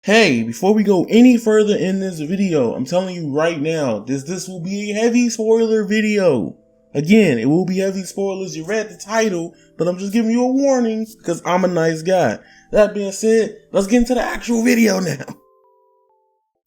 Hey, before we go any further in this video, I'm telling you right now, this will be a heavy spoiler video. Again, it will be heavy spoilers. You read the title, but I'm just giving you a warning because I'm a nice guy. That being said, let's get into the actual video now.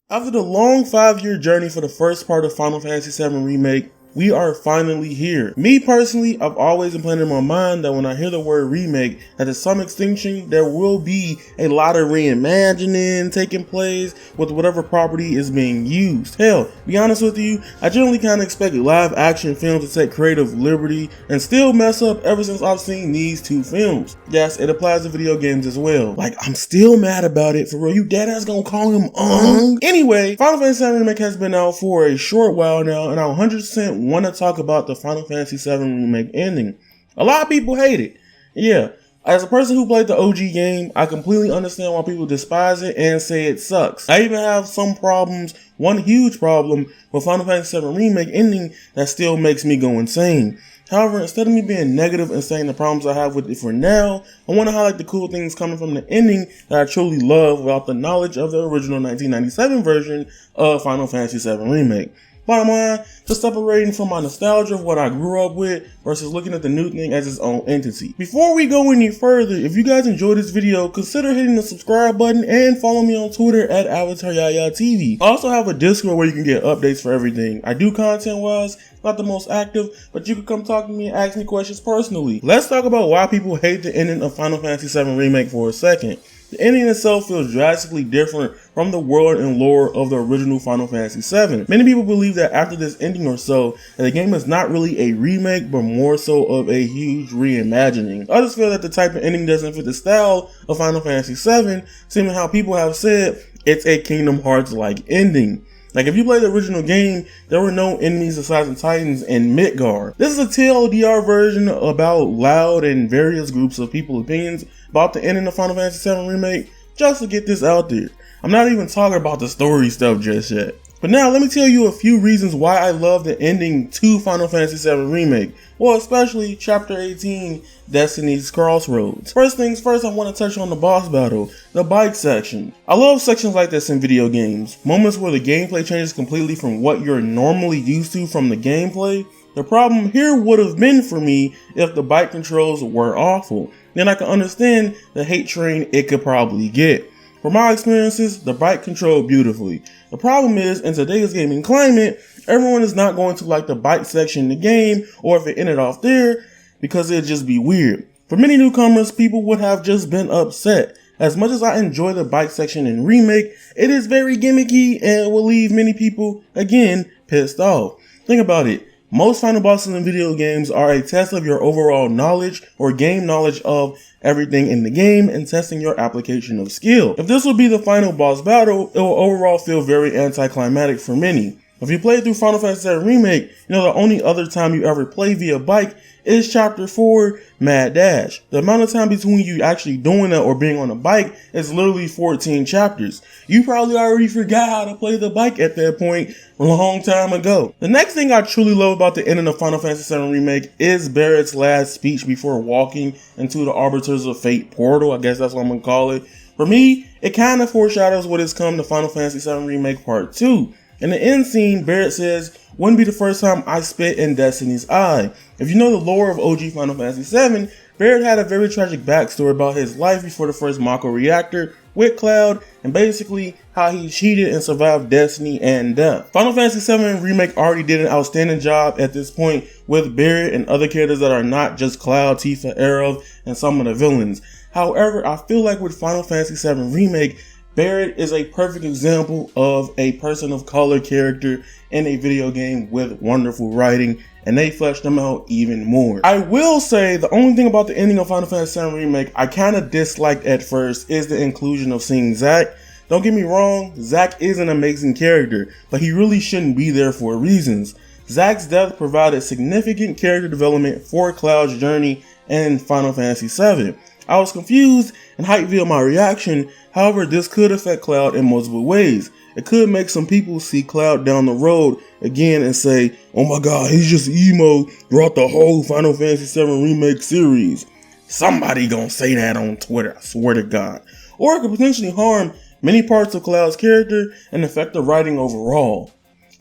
After the long 5-year journey for the first part of Final Fantasy VII Remake, we are finally here. Me personally, I've always implanted in my mind that when I hear the word remake, that to some extinction, there will be a lot of reimagining taking place with whatever property is being used. Hell, be honest with you, I generally kind of expect live action films to take creative liberty and still mess up ever since I've seen these two films. Yes, it applies to video games as well. Like, I'm still mad about it. For real, you deadass gonna call him Ung? Anyway, Final Fantasy VII Remake has been out for a short while now, and I 100% want to talk about the Final Fantasy VII Remake ending. A lot of people hate it. Yeah, as a person who played the OG game, I completely understand why people despise it and say it sucks. I even have some problems, one huge problem with Final Fantasy VII Remake ending that still makes me go insane. However, instead of me being negative and saying the problems I have with it for now, I want to highlight the cool things coming from the ending that I truly love without the knowledge of the original 1997 version of Final Fantasy VII Remake. Bottom line, just separating from my nostalgia of what I grew up with versus looking at the new thing as its own entity. Before we go any further, if you guys enjoyed this video, consider hitting the subscribe button and follow me on Twitter at avataryayaTV. I also have a Discord where you can get updates for everything. I do content wise, not the most active, but you can come talk to me and ask me questions personally. Let's talk about why people hate the ending of Final Fantasy VII Remake for a second. The ending itself feels drastically different from the world and lore of the original Final Fantasy VII. Many people believe that after this ending or so, that the game is not really a remake, but more so of a huge reimagining. Others feel that the type of ending doesn't fit the style of Final Fantasy VII, seeming how people have said it's a Kingdom Hearts-like ending. Like, if you play the original game, there were no enemies aside from Titans and Midgar. This is a TLDR version about loud and various groups of people's opinions about the ending of Final Fantasy VII Remake, just to get this out there. I'm not even talking about the story stuff just yet. But now, let me tell you a few reasons why I love the ending to Final Fantasy VII Remake. Well, especially Chapter 18, Destiny's Crossroads. First things first, I want to touch on the boss battle, the bike section. I love sections like this in video games. Moments where the gameplay changes completely from what you're normally used to from the gameplay. The problem here would have been for me if the bike controls were awful. Then I can understand the hate train it could probably get. From my experiences, the bike controlled beautifully. The problem is, in today's gaming climate, everyone is not going to like the bike section in the game, or if it ended off there, because it'd just be weird. For many newcomers, people would have just been upset. As much as I enjoy the bike section in Remake, it is very gimmicky and will leave many people, again, pissed off. Think about it. Most final bosses in video games are a test of your overall knowledge or game knowledge of everything in the game and testing your application of skill. If this would be the final boss battle, it will overall feel very anticlimactic for many. If you play through Final Fantasy VII Remake, you know the only other time you ever play via bike is Chapter 4, Mad Dash. The amount of time between you actually doing that or being on a bike is literally 14 chapters. You probably already forgot how to play the bike at that point a long time ago. The next thing I truly love about the ending of Final Fantasy VII Remake is Barrett's last speech before walking into the Arbiters of Fate portal. I guess that's what I'm going to call it. For me, it kind of foreshadows what is coming to Final Fantasy VII Remake Part 2. In the end scene, Barrett says, "Wouldn't be the first time I spit in Destiny's eye." If you know the lore of OG Final Fantasy VII, Barrett had a very tragic backstory about his life before the first Mako reactor with Cloud, and basically how he cheated and survived destiny and death. Final Fantasy VII Remake already did an outstanding job at this point with Barrett and other characters that are not just Cloud, Tifa, Aerith, and some of the villains. However, I feel like with Final Fantasy VII Remake, Barrett is a perfect example of a person of color character in a video game with wonderful writing, and they fleshed them out even more. I will say the only thing about the ending of Final Fantasy VII Remake I kind of disliked at first is the inclusion of seeing Zack. Don't get me wrong, Zack is an amazing character, but he really shouldn't be there for reasons. Zack's death provided significant character development for Cloud's journey in Final Fantasy VII. I was confused and hyped via my reaction. However, this could affect Cloud in multiple ways. It could make some people see Cloud down the road again and say, "Oh my god, he's just emo throughout the whole Final Fantasy VII Remake series." Somebody gonna say that on Twitter, I swear to God. Or it could potentially harm many parts of Cloud's character and affect the writing overall.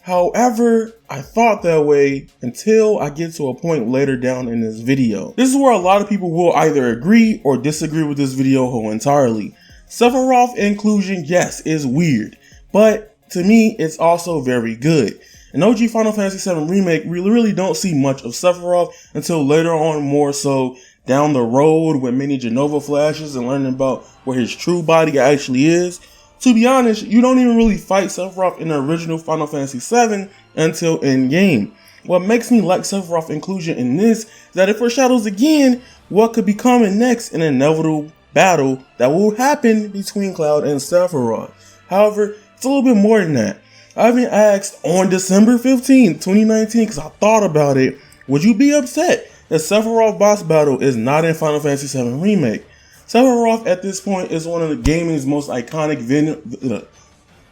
However, I thought that way until I get to a point later down in this video. This is where a lot of people will either agree or disagree with this video whole entirely. Sephiroth inclusion, yes, is weird, but to me, it's also very good. In OG Final Fantasy VII Remake, we really don't see much of Sephiroth until later on, more so down the road with many Genova flashes and learning about where his true body actually is. To be honest, you don't even really fight Sephiroth in the original Final Fantasy VII until in-game. What makes me like Sephiroth inclusion in this is that it foreshadows again what could be coming next in an inevitable battle that will happen between Cloud and Sephiroth. However, it's a little bit more than that. I've been asked on December 15th, 2019, because I thought about it, would you be upset that Sephiroth boss battle is not in Final Fantasy VII Remake? Sephiroth at this point is one of the gaming's most iconic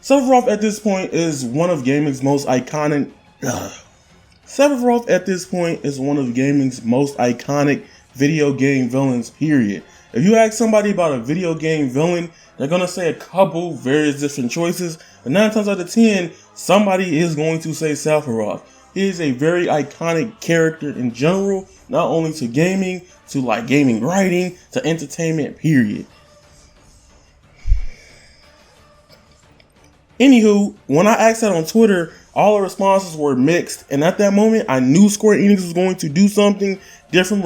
Sephiroth at this point is one of gaming's most iconic video game villains, period. If you ask somebody about a video game villain, they're gonna say a couple various different choices, but 9 times out of 10, somebody is going to say Sephiroth. He is a very iconic character in general, not only to gaming, to like gaming writing, to entertainment, period. Anywho, when I asked that on Twitter, all the responses were mixed, and at that moment, I knew Square Enix was going to do something different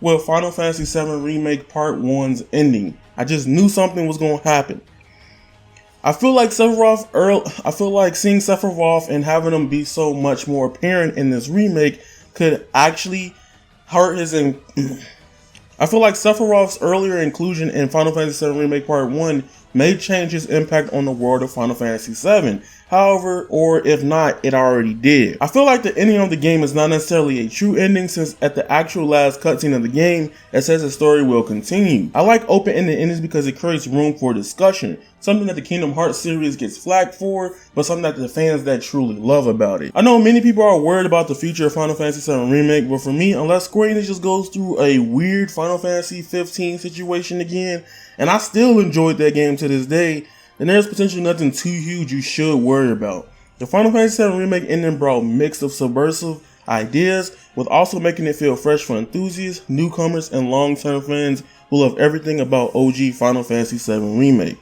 with Final Fantasy VII Remake Part 1's ending. I just knew something was going to happen. I feel like seeing Sephiroth and having him be so much more apparent in this remake could actually hurt his. I feel like Sephiroth's earlier inclusion in Final Fantasy VII Remake Part 1 may change his impact on the world of Final Fantasy VII. However, or if not, it already did. I feel like the ending of the game is not necessarily a true ending, since at the actual last cutscene of the game, it says the story will continue. I like open-ended endings because it creates room for discussion, something that the Kingdom Hearts series gets flack for, but something that the fans that truly love about it. I know many people are worried about the future of Final Fantasy VII Remake, but for me, unless Square Enix just goes through a weird Final Fantasy 15 situation again, and I still enjoyed that game to this day, then there's potentially nothing too huge you should worry about. The Final Fantasy VII Remake ending brought mix of subversive ideas, with also making it feel fresh for enthusiasts, newcomers, and long-term fans who love everything about OG Final Fantasy VII Remake.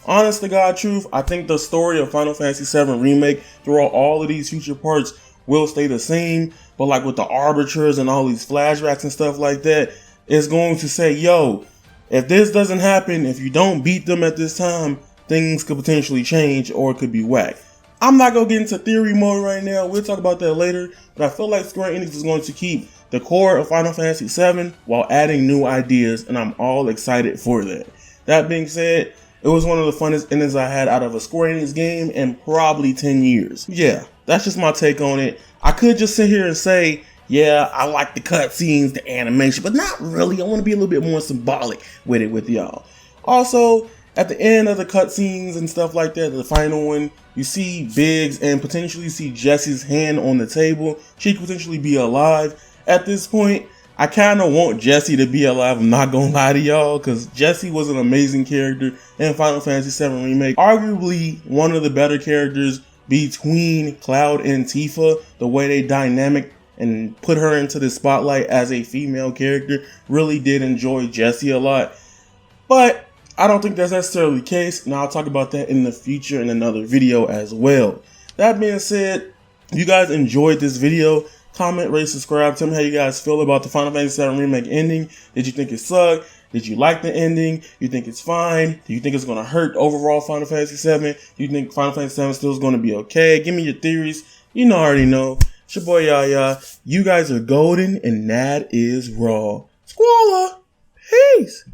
Honest to God truth, I think the story of Final Fantasy VII Remake throughout all of these future parts will stay the same, but like with the arbiters and all these flashbacks and stuff like that, it's going to say, yo, if this doesn't happen, if you don't beat them at this time, things could potentially change or it could be whack. I'm not going to get into theory mode right now. We'll talk about that later. But I feel like Square Enix is going to keep the core of Final Fantasy VII while adding new ideas, and I'm all excited for that. That being said, it was one of the funnest endings I had out of a Square Enix game in probably 10 years. Yeah, that's just my take on it. I could just sit here and say, yeah, I like the cutscenes, the animation, but not really. I want to be a little bit more symbolic with it with y'all. Also, at the end of the cutscenes and stuff like that, the final one, you see Biggs and potentially see Jessie's hand on the table. She could potentially be alive. At this point, I kind of want Jessie to be alive. I'm not going to lie to y'all, because Jessie was an amazing character in Final Fantasy VII Remake. Arguably one of the better characters between Cloud and Tifa. The way they dynamic and put her into the spotlight as a female character. Really did enjoy Jessie a lot. But I don't think that's necessarily the case, and I'll talk about that in the future in another video as well. That being said, if you guys enjoyed this video, comment, rate, subscribe. Tell me how you guys feel about the Final Fantasy VII Remake ending. Did you think it sucked? Did you like the ending? You think it's fine? Do you think it's going to hurt overall Final Fantasy VII? Do you think Final Fantasy VII still is going to be okay? Give me your theories. You know, I already know. It's your boy Yaya. You guys are golden, and that is raw. Squalla. Peace.